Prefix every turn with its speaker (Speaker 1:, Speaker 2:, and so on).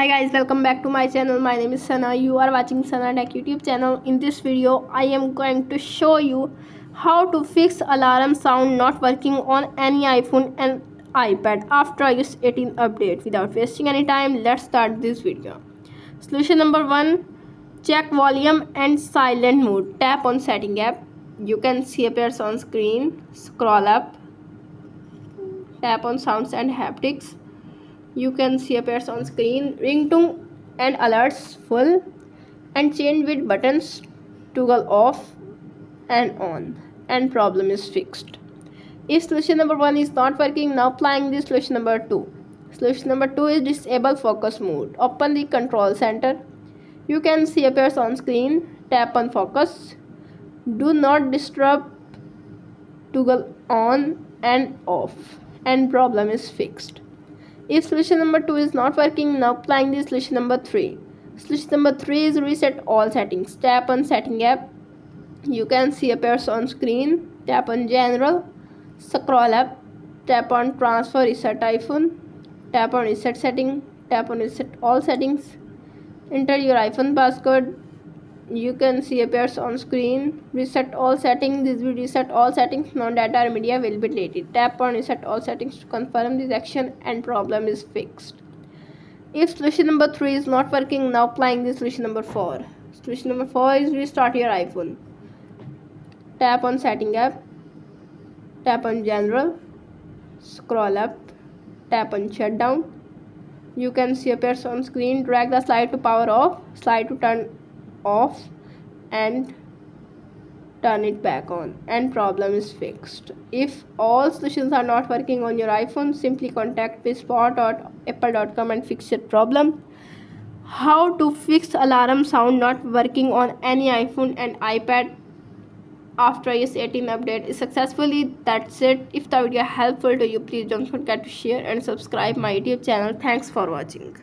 Speaker 1: Hi guys, welcome back to my channel. My name is Sana. You are watching Sana Tech YouTube channel. In this video, I am going to show you how to fix alarm sound not working on any iPhone and iPad after iOS 18 update. Without wasting any time, let's start this video. Solution number 1, check volume and silent mode. Tap on setting app. You can see appears on screen. Scroll up. Tap on sounds and haptics. You can see appears on screen. Ringtone and alerts full and change with buttons, toggle off and on, and problem is fixed. If solution number 1 is not working, now applying this solution number 2. Solution number 2 is disable focus mode. Open the control center. You can see appears on screen. Tap on focus. Do not disturb, toggle on and off, and problem is fixed. If solution number 2 is not working, now applying the solution number 3. Solution number 3 is reset all settings. Tap on setting app. You can see appears on screen. Tap on general. Scroll up. Tap on transfer reset iPhone. Tap on reset setting. Tap on reset all settings. Enter your iPhone passcode. You can see appears on screen. Reset all settings. This will reset all settings. Non-data or media will be deleted. Tap on reset all settings to confirm this action and problem is fixed. If solution number 3 is not working, now applying the solution number 4. Solution number 4 is restart your iPhone. Tap on setting app. Tap on general. Scroll up. Tap on shutdown. You can see appears on screen. Drag the slide to power off, slide to turn off, and turn it back on, and problem is fixed. If all solutions are not working on your iPhone, simply contact support.apple.com and fix your problem. How to fix alarm sound not working on any iPhone and iPad after iOS 18 update is successfully. That's it. If the video helpful to you, please don't forget to share and subscribe my YouTube channel. Thanks for watching.